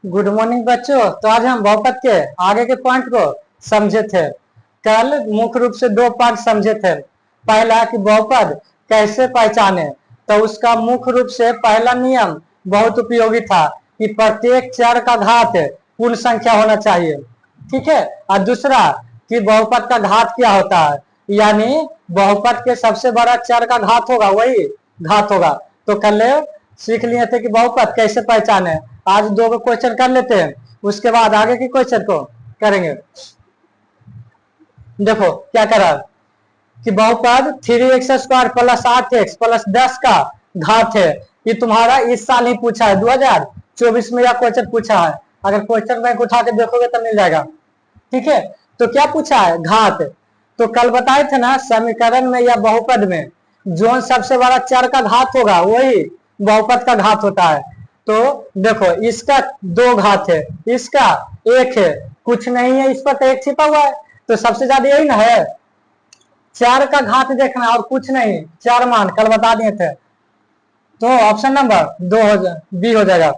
Good morning बच्चों। तो आज हम बहुपद के आगे के पॉइंट को समझे थे। कल मुख्य रूप से दो पार्ट समझे थे। पहला कि बहुपद कैसे पहचाने, तो उसका मुख्य रूप से पहला नियम बहुत उपयोगी था कि प्रत्येक चर का घात पूर्ण संख्या होना चाहिए। ठीक है। और दूसरा कि बहुपद का घात क्या होता है, यानी बहुपद के सबसे बड़ा चर का घात होगा वही घात होगा। तो कल सीख लिए थे कि बहुपद कैसे पहचाने। आज दो क्वेश्चन कर लेते हैं, उसके बाद आगे के क्वेश्चन को करेंगे। देखो क्या करा कि बहुपद 3x² प्लस 8x प्लस 10 का घात है। ये तुम्हारा इस साल ही पूछा है, 2024 में यह क्वेश्चन पूछा है। अगर क्वेश्चन बैंक उठा के देखोगे तो मिल जाएगा। ठीक है। तो क्या पूछा है, घात। तो कल बताए थे ना, समीकरण में या बहुपद में जो सबसे बड़ा चर का घात होगा वही बहुपद का घात होता है। तो देखो इसका 2 घात है, इसका 1 है, कुछ नहीं है इस पर तो 1 छिपा हुआ है। तो सबसे ज्यादा यही ना है, 4 का घात देखना और कुछ नहीं, 4 मान कल बता दिए थे। तो ऑप्शन नंबर 2 बी हो जाएगा।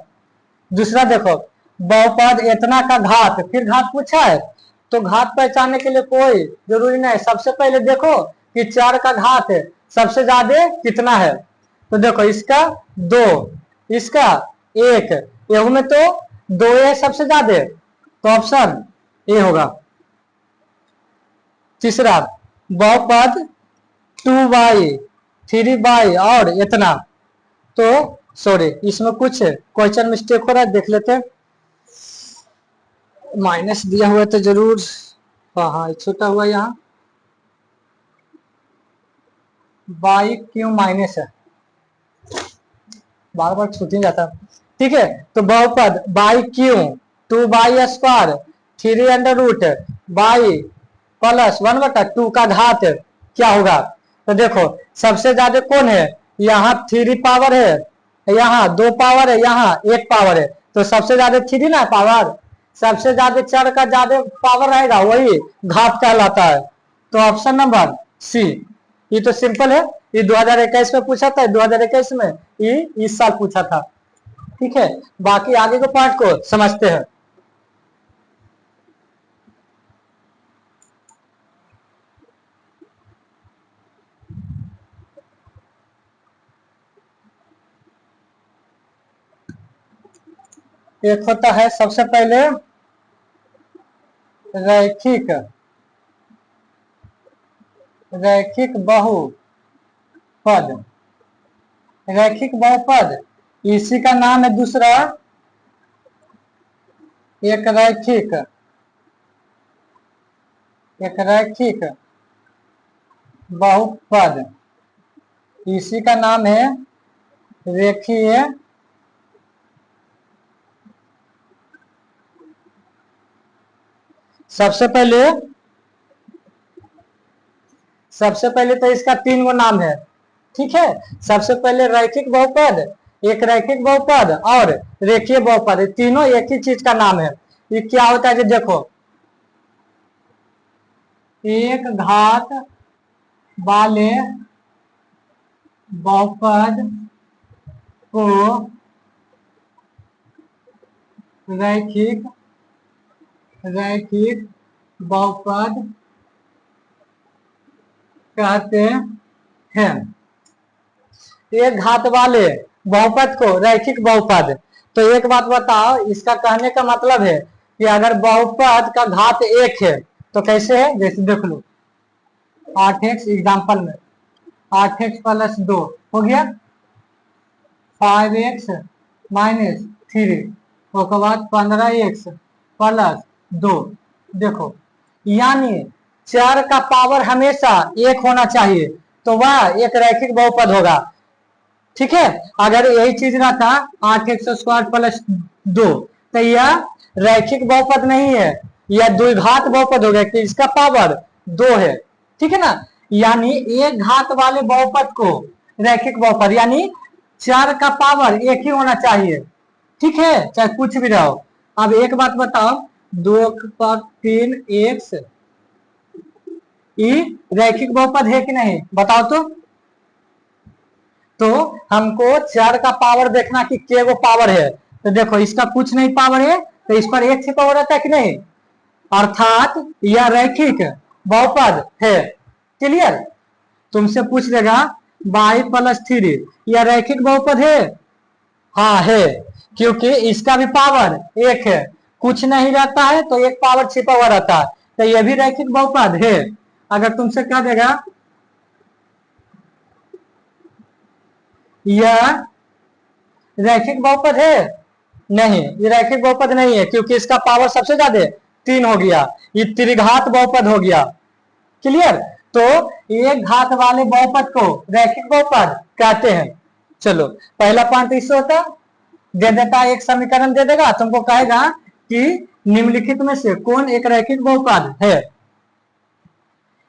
दूसरा देखो, बहुपद इतना का घात, फिर घात पूछा है तो घात पहचानने के लिए कोई जरूरी नहीं। सबसे पहले देखो कि 4 का घात है सबसे ज्यादा कितना है। तो देखो इसका 2, इसका 1, एहू में तो 2 है सबसे ज्यादा, तो ऑप्शन ए होगा। तीसरा, बहुपद 2y 3y और इतना। तो सॉरी, इसमें कुछ क्वेश्चन मिस्टेक हो रहा है, देख लेते हैं। माइनस दिया हुआ तो जरूर, हाँ छोटा हुआ यहाँ बाई क्यों माइनस है, बार बार छूट ही जाता। ठीक है। तो बहुपद by Q 2y² 3 by plus 1/2 का घात क्या होगा। तो देखो सबसे ज्यादा कौन है, यहाँ 3 पावर है, यहाँ 2 पावर है, यहाँ 1 पावर है। तो सबसे ज्यादा 3 ना पावर, सबसे ज्यादा चर का ज्यादा पावर रहेगा वही घात कहलाता है। तो ऑप्शन नंबर सी। ये तो सिंपल है, ये 2021 में पूछा था, 2021 में ये इस साल पूछा था। ठीक है। बाकी आगे के पार्ट को समझते हैं। एक होता है सबसे पहले रैखिक रैखिक बहुपद। रैखिक बहुपद इसी का नाम है दूसरा एक रैखिक बहुपद, इसी का नाम है रेखीय सबसे पहले तो इसका 3 गो नाम है। ठीक है। सबसे पहले रैखिक बहुपद, एक रैखिक बहुपद और रेखीय बहुपद, तीनों एक ही चीज का नाम है। ये क्या होता है कि देखो, एक घात वाले बहुपद को रैखिक बहुपद कहते हैं। एक घात वाले बहुपद को रैखिक बहुपद। तो एक बात बताओ, इसका कहने का मतलब है कि अगर बहुपद का घात 1 है तो कैसे है, जैसे देख लो 8x एग्जाम्पल में 8x प्लस 2 हो गया 5x माइनस 3, उसके बाद 15x प्लस 2। देखो यानी चर का पावर हमेशा 1 होना चाहिए, तो वह एक रैखिक बहुपद होगा। ठीक है। अगर यही चीज रहता 8x² प्लस 2, तो यह रैखिक बहुपद नहीं है, यह द्विघात बहुपद हो गया कि इसका पावर 2 है। ठीक है ना। यानी एक घात वाले बहुपद को रैखिक बहुपद, यानी चर का पावर 1 ही होना चाहिए। ठीक है, चाहे कुछ भी रहो। अब एक बात बताओ, 2 पर 3x रैखिक बहुपद है कि नहीं, बताओ तो हमको चर का पावर देखना कि के गो पावर है। तो देखो इसका कुछ नहीं पावर है, तो इस पर एक से पावर आता है कि नहीं, अर्थात यह रैखिक बहुपद है। क्लियर। तुमसे पूछ लेगा y+3 यह रैखिक बहुपद है, हाँ है, क्योंकि इसका भी पावर एक है, कुछ नहीं रहता है तो एक पावर छिपा हुआ रहता है, तो यह भी रैखिक बहुपद है। अगर तुमसे कह देगा यह रैखिक बहुपद है, नहीं ये रैखिक बहुपद नहीं है, क्योंकि इसका पावर सबसे ज्यादा 3 हो गया, ये त्रिघात बहुपद हो गया। क्लियर। तो एक घात वाले बहुपद को रैखिक बहुपद कहते हैं। चलो पहला पॉइंट इससे होता, दे देता एक समीकरण दे देगा, तुमको कहेगा कि निम्नलिखित में से कौन एक रैखिक बहुपद है।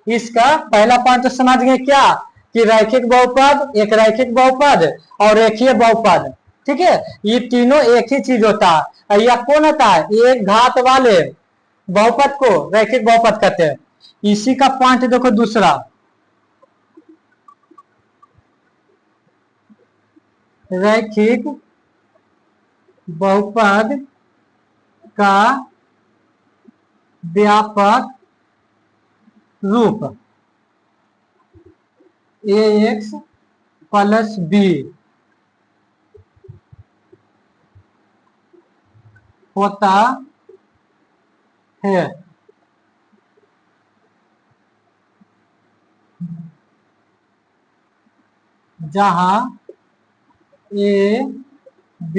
इसका पहला पॉइंट तो समझ गए क्या, कि रैखिक बहुपद, एक रैखिक बहुपद और रेखीय बहुपद, ठीक है, ये तीनों एक ही चीज होता है। यह कौन होता है, एक घात वाले बहुपद को रैखिक बहुपद कहते हैं। इसी का पॉइंट देखो दूसरा, रैखिक बहुपद का व्यापक रूप ax + b होता है। जहां a b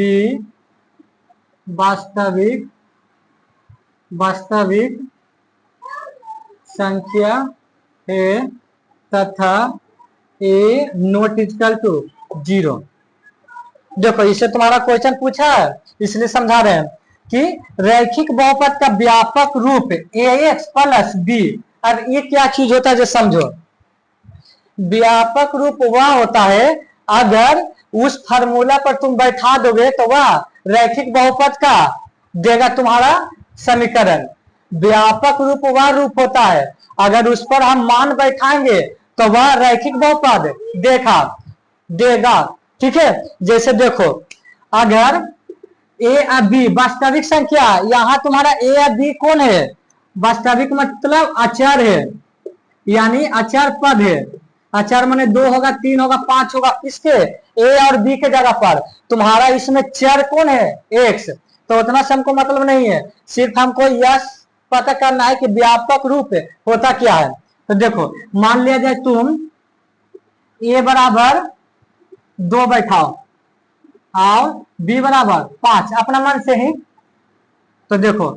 वास्तविक संख्या है तथा a नॉट इक्वल टू 0। देखो इसे तुम्हारा क्वेश्चन पूछा है, इसलिए समझा रहे हैं कि रैखिक बहुपद का व्यापक रूप ax + b। अब ये क्या चीज होता है जो समझो, व्यापक रूप वह होता है अगर उस फार्मूला पर तुम बैठा दोगे तो वह रैखिक बहुपद का देगा तुम्हारा समीकरण। व्यापक रूप वह रूप होता है अगर उस पर हम मान बैठाएंगे तो वह रैखिक बहुपद देगा। ठीक है, जैसे देखो अगर a और b वास्तविक संख्या, यहां तुम्हारा a और b कौन है, वास्तविक मतलब अचर है, यानी अचर पद है। अचर माने 2 होगा, 3 होगा, 5 होगा, किसके, a और b के जगह पर। तुम्हारा इसमें चर कौन है, x। तो उतना से हमको मतलब नहीं है, सिर्फ हमको यह पता करना है कि व्यापक रूप होता क्या है। तो देखो मान लिया जाए तुम a बराबर 2 बैठाओ और b बराबर 5 अपना मन से ही। तो देखो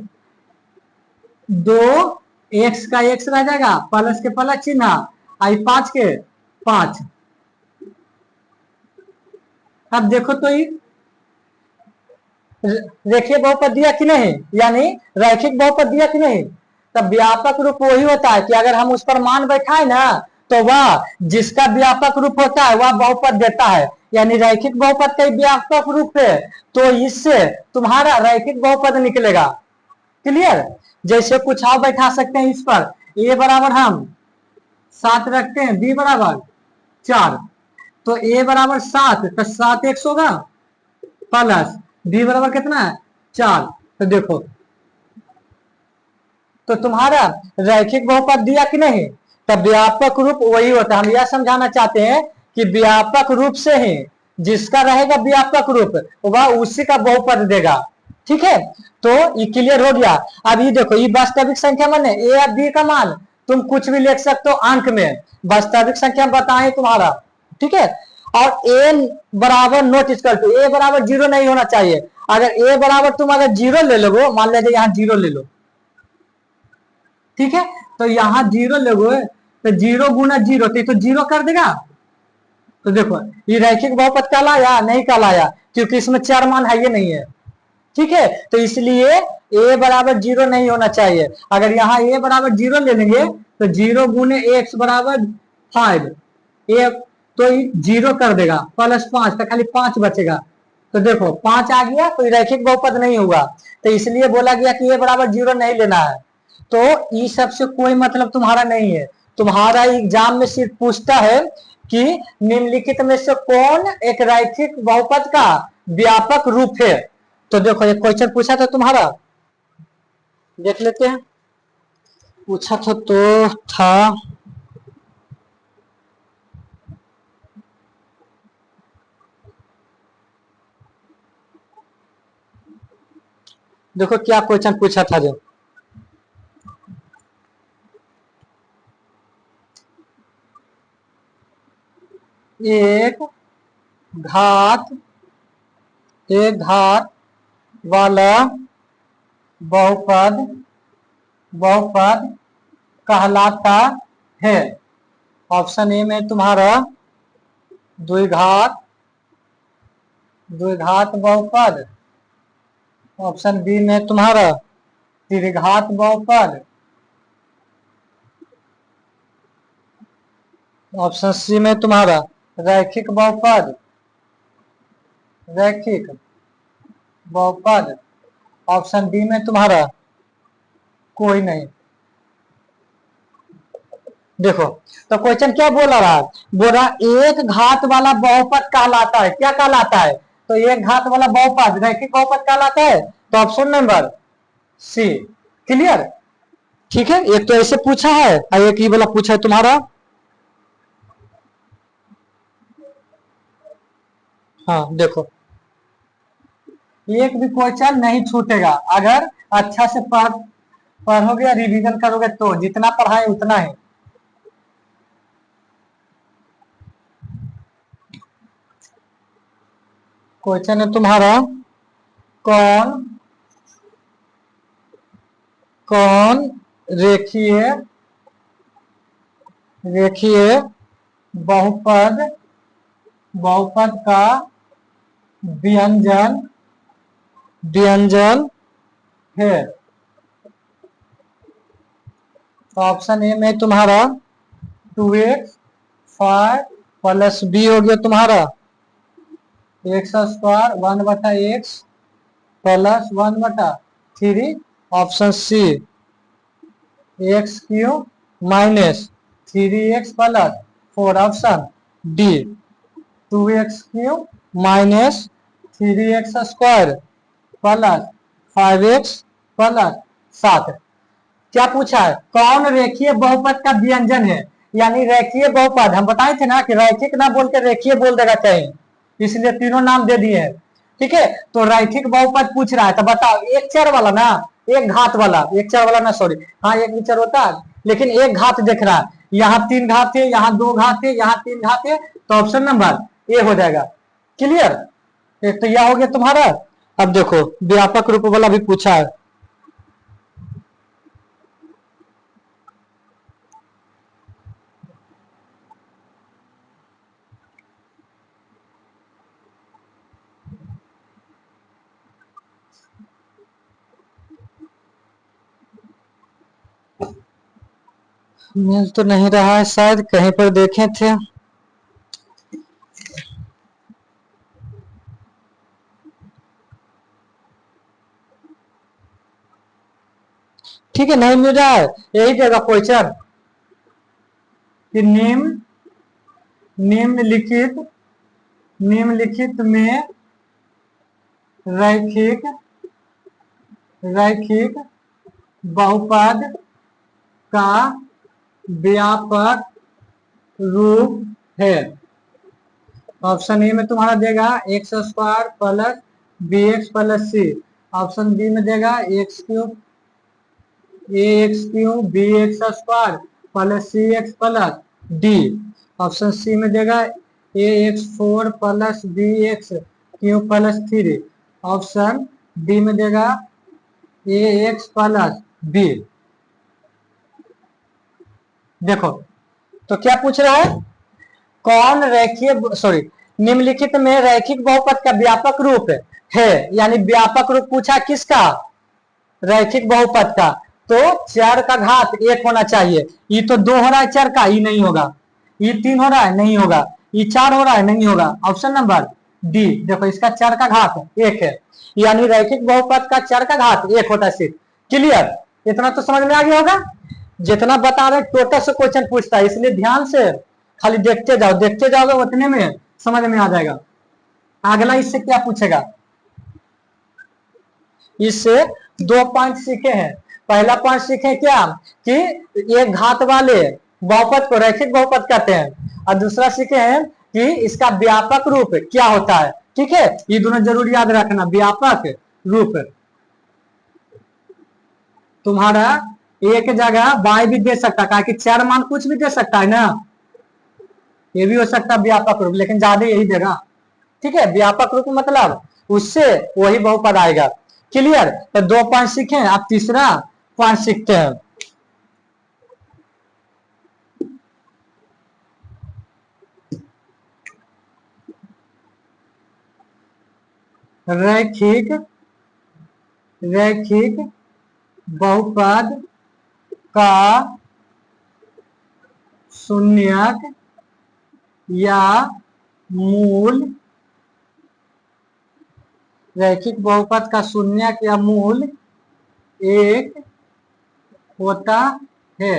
2 x का x रह जाएगा, प्लस के प्लस चिन्ह, आई 5 के 5। अब देखो तो ये रेखीय बहुपद दिया कि नहीं, यानी रैखिक बहुपद दिया कि नहीं। तब व्यापक रूप वही होता है कि अगर हम उस पर मान बैठाए ना तो वह जिसका व्यापक रूप होता है वह बहुपद देता है, यानी रैखिक बहुपद का व्यापक रूप है, तो इससे तुम्हारा रैखिक बहुपद निकलेगा। क्लियर। जैसे कुछ और बैठा सकते हैं इस पर, a बराबर हम 7 रखते हैं, b बराबर 4, तो a बराबर 7 तो 7 x होगा, प्लस b बराबर कितना है 4। तो देखो तो तुम्हारा रैखिक बहुपद दिया कि नहीं। तब व्यापक रूप वही होता है। हम यह समझाना चाहते हैं कि व्यापक रूप से ही जिसका रहेगा व्यापक रूप वह उसी का बहुपद देगा। ठीक है, तो ये क्लियर हो गया। अब ये देखो, ये वास्तविक संख्या माने a और b का मान तुम कुछ भी लिख सकते हो अंक में, वास्तविक संख्या बताएं तुम्हारा। ठीक है, और a बराबर नॉट इक्वल टू, a बराबर 0 नहीं होना चाहिए। अगर a बराबर तुम अगर 0 ले लो, मान लीजिए यहाँ 0 ले लो, ठीक है, तो यहाँ 0 लोगे तो 0 गुना 0 तो 0 कर देगा। तो देखो ये रैखिक बहुपद कहलाया, नहीं कहलाया, क्योंकि इसमें 4 मान है ये नहीं है। ठीक है, तो इसलिए a बराबर 0 नहीं होना चाहिए। अगर यहाँ a बराबर 0 ले लेंगे तो 0 गुने x बराबर 5, तो 0 कर देगा, प्लस 5 तो खाली 5 बचेगा। तो देखो 5 आ गया तो रैखिक बहुपद नहीं होगा, तो इसलिए बोला गया कि a बराबर 0 नहीं लेना है। तो ये सबसे कोई मतलब तुम्हारा नहीं है। तुम्हारा एग्जाम में सिर्फ पूछता है कि निम्नलिखित में से कौन एक रैखिक बहुपद का व्यापक रूप है। तो देखो एक क्वेश्चन पूछा था तुम्हारा, देख लेते हैं। पूछा था तो था, देखो क्या क्वेश्चन पूछा था जो, एक घात एक घात वाला बहुपद बहुपद कहलाता है। ऑप्शन ए में तुम्हारा द्विघात द्विघात बहुपद, ऑप्शन बी में तुम्हारा त्रिघात बहुपद, ऑप्शन सी में तुम्हारा रैखिक बहुपद रैखिक बहुपद, ऑप्शन डी में तुम्हारा कोई नहीं। देखो तो क्वेश्चन क्या बोल रहा है, बोल रहा एक घात वाला बहुपद कहलाता है, क्या कहलाता है, तो एक घात वाला बहुपद रैखिक बहुपद कहलाता है, तो ऑप्शन नंबर सी। क्लियर, ठीक है। एक तो ऐसे पूछा है और एक ये वाला पूछा है तुम्हारा। हाँ देखो, एक भी क्वेश्चन नहीं छूटेगा अगर अच्छा से पढ़ोगे, रिवीजन करोगे, तो जितना पढ़ाए उतना है। क्वेश्चन है तुम्हारा, कौन कौन रेखीय रेखीय बहुपद बहुपद का व्यंजन व्यंजन है। तो ऑप्शन ए में तुम्हारा 2x 5 प्लस बी हो गया तुम्हारा x square 1/x plus 1/3, option C x³ minus 3x plus 4, option D 2x³ minus 3x square plus 5x plus 7। क्या पूछा है, कौन रेखीय बहुपद का व्यंजन है, यानी रेखीय बहुपद। हम बताए थे ना कि रैखिक ना बोल के रेखीय बोल देगा कहीं, इसलिए तीनों नाम दे दिए हैं। ठीक है, तो रैखिक बहुपद पूछ रहा है, तो बताओ एक चर वाला ना, एक घात वाला, एक चर वाला ना, सॉरी, हाँ एक भी चर होता है, लेकिन एक घात देख रहा है, यहाँ 3 घात है, यहाँ 2 घात है, यहाँ 3 घात है, तो ऑप्शन नंबर ए हो जाएगा। क्लियर, एक तो यह हो गया तुम्हारा। अब देखो व्यापक रूप वाला भी पूछा है। मिल तो नहीं रहा है, शायद कहीं पर देखे थे। ठीक है, नहीं मिल रहा है, यही जगह क्वेश्चन कि निम्नलिखित निम्नलिखित में रैखिक रैखिक बहुपद का व्यापक रूप है। ऑप्शन ए में तुम्हारा देगा x² plus bx plus C, option B में देगा x³ bx² plus cx plus D, option C में देगा ax4 plus bx³ plus 3, option D में देगा ax प्लस बी। देखो तो क्या पूछ रहा है, कौन रेखीय सॉरी निम्नलिखित में रैखिक बहुपद का व्यापक रूप है, यानी व्यापक रूप पूछा किसका, रैखिक बहुपद का। तो 4 का घात 1 होना चाहिए, ये तो 2 हो रहा है 4 का, ये नहीं होगा, ये 3 हो रहा है नहीं होगा, ये 4 हो रहा है नहीं होगा, ऑप्शन नंबर डी। देखो इसका 4 का घात 1 है, यानी रैखिक बहुपद का 4 का घात 1 होता है सिर्फ। क्लियर, इतना तो समझ में आ गया होगा। जितना बता रहे टोटल से क्वेश्चन पूछता है, इसलिए ध्यान से खाली देखते जाओगे, उतने में समझ में आ जाएगा। अगला इससे क्या पूछेगा, इससे 2 पॉइंट सीखे हैं। पहला पॉइंट सीखे क्या कि एक घात वाले बहुपद को रैखिक बहुपद कहते हैं, और दूसरा सीखे हैं कि इसका व्यापक रूप क्या होता है। ठीक है, ये दोनों जरूर याद रखना। व्यापक रूप तुम्हारा एक जगह बाई भी दे सकता है, कि 4 मान कुछ भी दे सकता है ना, ये भी हो सकता है व्यापक रूप, लेकिन ज्यादा यही देगा। ठीक है, व्यापक रूप मतलब उससे वही बहुपद आएगा। क्लियर? तो 2 पॉइंट सीखे, आप तीसरा पॉइंट सीखते हैं। रैखिक बहुपद का शून्यक या मूल, रैखिक बहुपद का शून्यक या मूल एक होता है,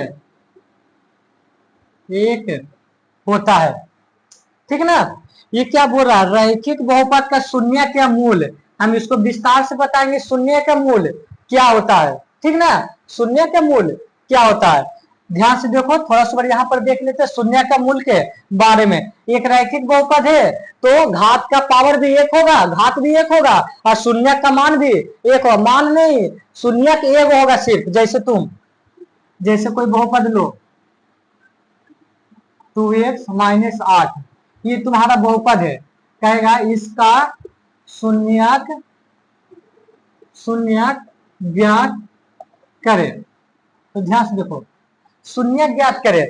एक होता है। ठीक ना? ये क्या बोल रहा है? रैखिक बहुपद का शून्यक या मूल, हम इसको विस्तार से बताएंगे। शून्य का मूल क्या होता है? ठीक ना, शून्य का मूल क्या होता है? ध्यान से देखो, थोड़ा सा यहाँ पर देख लेते हैं शून्य का मूल के बारे में। एक रैखिक बहुपद है तो घात का पावर भी एक होगा, घात भी एक होगा, और शून्य का मान भी एक होगा। मान नहीं, शून्य एक होगा सिर्फ। जैसे कोई बहुपद लो 2x - 8, ये तुम्हारा बहुपद है, कहेगा इसका शून्यक ज्ञात करे। तो ध्यान से देखो, शून्य ज्ञात करे,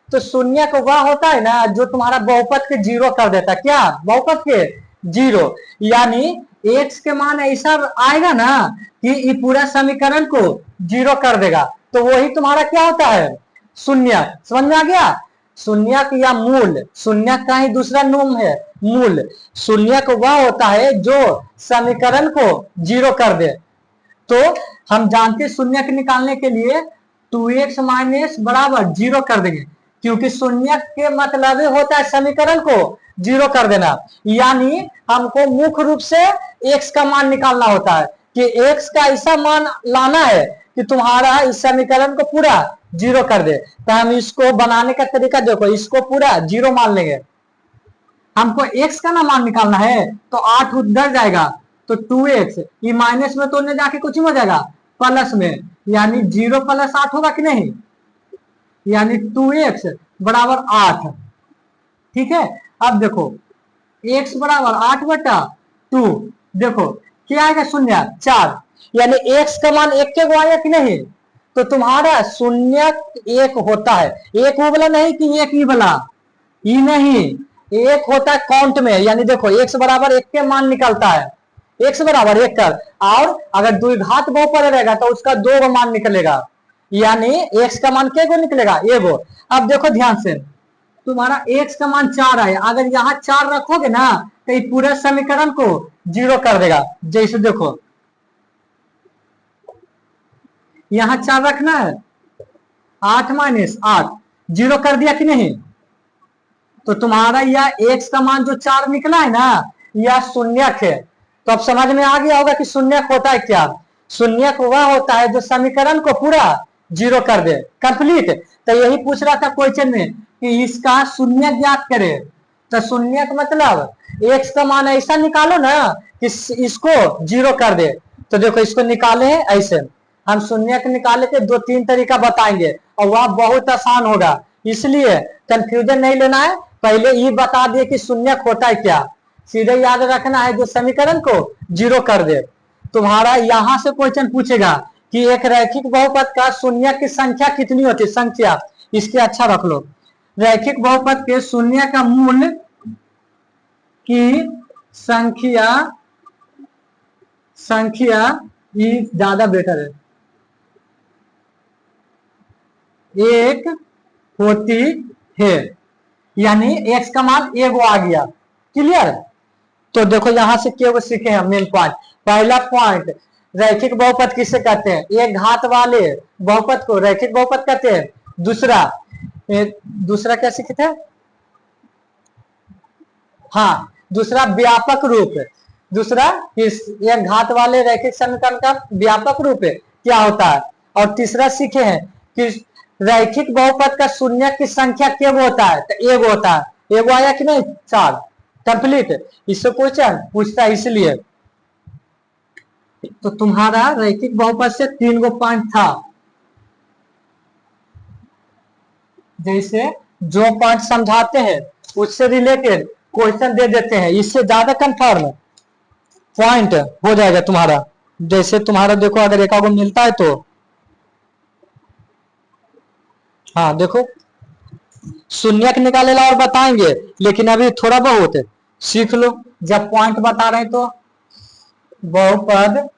तो शून्य को वह होता है ना जो तुम्हारा बहुपद के जीरो कर देता है। क्या? बहुपद के जीरो, यानी x के मान ऐसा आएगा ना कि ये पूरा समीकरण को जीरो कर देगा, तो वही तुम्हारा क्या होता है? शून्य। समझ में आ गया? शून्यक या मूल, शून्यक का ही दूसरा नाम है मूल। शून्यक वह होता है जो समीकरण को जीरो कर दे। तो हम जानते शून्यक निकालने के लिए 2x - बराबर जीरो कर देंगे, क्योंकि शून्यक के मतलब होता है समीकरण को जीरो कर देना। यानी हमको मुख्य रूप से x का मान निकालना होता है, कि x का ऐसा मान लाना है कि तुम्हारा इस समीकरण को पूरा जीरो कर दे। तो हम इसको बनाने का तरीका देखो, इसको पूरा जीरो मान लेंगे। हमको x का ना मान निकालना है, तो 8 उधर जाएगा, तो 2x, ये माइनस में तो जाके कुछ हो जाएगा प्लस में, यानी 0 + 8 होगा कि नहीं, यानी 2x बराबर 8। ठीक है, अब देखो x बराबर 8/2, देखो क्या आएगा? शून्य 4, यानी x का मान एक के आया कि नहीं, तो तुम्हारा शून्य एक होता है। एक वो वाला नहीं कि एक ही वाला, ये नहीं, एक होता है काउंट में, यानी देखो x बराबर 1 के मान निकलता है, x बराबर 1 कर, और अगर द्विघात बहुपद रहेगा तो उसका 2 गो मान निकलेगा, यानी x का मान क्या गो निकलेगा? एगो। अब देखो ध्यान से, तुम्हारा x का मान 4 है, अगर यहाँ 4 रखोगे ना तो ये पूरे समीकरण को जीरो कर देगा। जैसे देखो यहाँ 4 रखना है, 8 - 8 जीरो कर दिया कि नहीं, तो तुम्हारा यह x का मान जो 4 निकला है ना, यह शून्यक है। तो अब समझ में आ गया होगा कि शून्यक होता है क्या? शून्यक वह होता है जो समीकरण को पूरा जीरो कर दे, कंप्लीट। तो यही पूछ रहा था क्वेश्चन में कि इसका शून्य ज्ञात करे। तो शून्यक मतलब x का मान ऐसा निकालो ना कि इसको जीरो कर दे। तो देखो इसको निकाले हैं ऐसे, हम शून्यक निकाले के 2-3 तरीका बताएंगे, और वह बहुत आसान होगा, इसलिए कंफ्यूजन नहीं लेना है। पहले ये बता दिए कि शून्यक होता है क्या, सीधे याद रखना है जो समीकरण को जीरो कर दे। तुम्हारा यहां से क्वेश्चन पूछेगा कि एक रैखिक बहुपद का शून्यक की संख्या कितनी होती है? संख्या इसके अच्छा रख लो, रैखिक बहुपद के शून्य का मूल की संख्या ये ज्यादा बेटर है, एक होती है, यानी x का मान एगो आ गया। क्लियर? तो देखो यहां से क्या सीखे हैं मेन पॉइंट। पहला पॉइंट, रैखिक बहुपद किसे कहते हैं? एक घात वाले बहुपद को रैखिक बहुपद कहते हैं। दूसरा क्या सीखे थे? हाँ, दूसरा व्यापक रूप। दूसरा इस एक घात वाले रैखिक समीकरण का व्यापक रूप क्या होता है, और तीसरा सीखे हैं कि रैखिक बहुपद का शून्य की संख्या केव होता है, तो एगो होता है। एगो आया कि नहीं, 4 कंप्लीट। इससे क्वेश्चन पूछता है इसलिए। तो तुम्हारा रैखिक बहुपद से 3 गो पॉइंट था, जैसे जो पॉइंट समझाते हैं उससे रिलेटेड क्वेश्चन दे देते हैं, इससे ज्यादा कंफर्म पॉइंट हो जाएगा तुम्हारा। जैसे तुम्हारा देखो अगर एक आगो मिलता है तो हाँ देखो शून्यक निकालेला और बताएंगे, लेकिन अभी थोड़ा बहुत सीख लो। जब पॉइंट बता रहे हैं तो बहुपद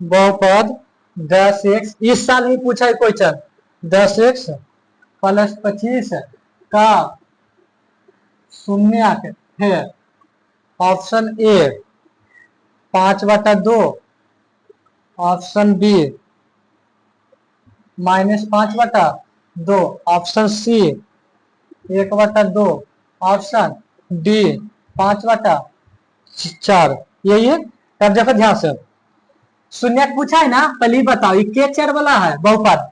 बहुपद 10x, इस साल ही पूछा है क्वेश्चन, 10x प्लस 25 का शून्यक है। Option A 5/2, option B -5/2, option C 1/2, option D 5/4। यही है। तब देखो ध्यान से, शून्यक पूछा है ना, पहले ही बताओ ये के चर वाला है बहुपद,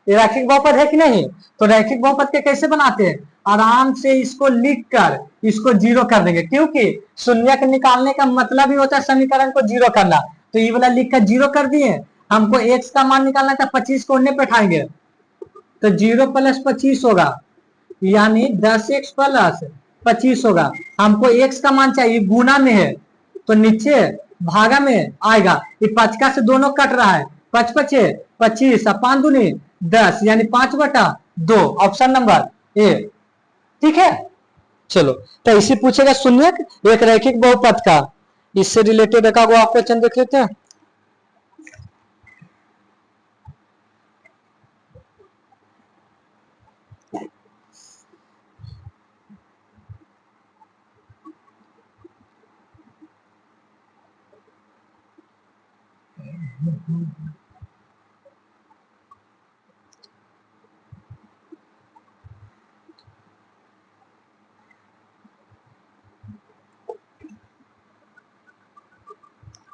ये रैखिक बहुपद है कि नहीं। तो रैखिक बहुपद के कैसे बनाते हैं, आराम से इसको लिखकर इसको जीरो कर देंगे, क्योंकि शून्यक निकालने का मतलब ही होता है समीकरण को जीरो करना। तो ये वाला लिखकर जीरो कर दिए। हमको x का मान निकालना था, 25 को उन्हें बैठाएंगे तो 0 + 25 होगा, यानी 10x + 25 होगा। हमको x का मान चाहिए, गुना में है तो नीचे भागा में आएगा। ये 5 का से दोनों कट रहा है, 5 × 5 = 25, 5 दूनी 10, यानी 5/2, ऑप्शन नंबर ए। ठीक है, चलो तो इसी पूछेगा शून्यक एक रैखिक बहुपद का, इससे रिलेटेड एक क्वेश्चन देख लेते हैं।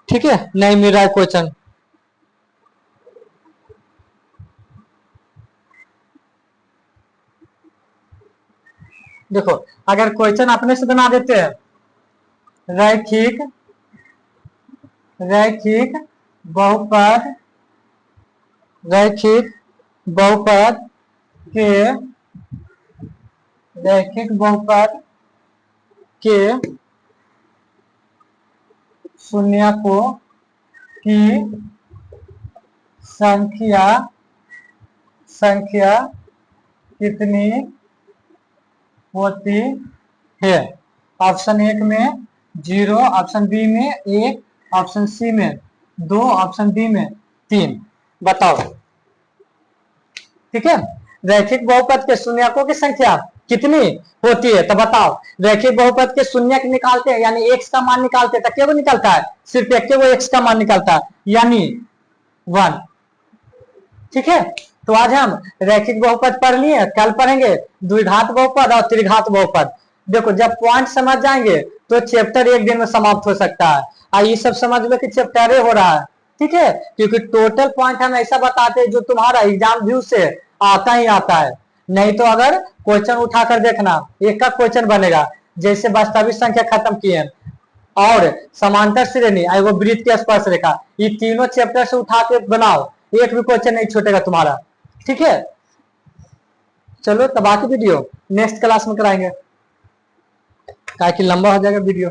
ठीक है, नहीं मिल रहा है क्वेश्चन। देखो अगर क्वेश्चन अपने से बना देते हैं, रैखिक रैखिक बहुपद रैखिक बहुपद के रैखिक बहुपद के शून्यकों की संख्या कितनी होती है। ऑप्शन 1 में 0, ऑप्शन बी में 1, ऑप्शन सी में 2, ऑप्शन डी में 3। बताओ। ठीक है, रैखिक बहुपद के शून्यकों की संख्या कितनी होती है, तो बताओ। रैखिक बहुपद के शून्यक निकालते हैं, यानी x का मान निकालते हैं, तो क्या वो निकलता है, सिर्फ एक वो x का मान निकलता है, यानी 1। ठीक है, तो आज हम रैखिक बहुपद पढ़ लिए, कल पढ़ेंगे द्विघात बहुपद और त्रिघात बहुपद। देखो जब पॉइंट समझ जाएंगे तो चैप्टर एक दिन में समाप्त हो सकता है, और ये सब समझ लो कि चैप्टर हो रहा है। ठीक है, क्योंकि टोटल पॉइंट हम ऐसा बताते हैं जो तुम्हारा एग्जाम व्यू से आता ही आता है। नहीं तो अगर क्वेश्चन उठाकर देखना, एक का क्वेश्चन बनेगा, जैसे वास्तविक संख्या खत्म किए और समांतर श्रेणी और वृत्त की स्पर्श रेखा, ये तीनों चैप्टर से उठा के बनाओ, एक भी क्वेश्चन नहीं छूटेगा तुम्हारा। ठीक है, चलो तो बाकी वीडियो नेक्स्ट क्लास में कराएंगे, ताकि लंबा हो जाएगा वीडियो।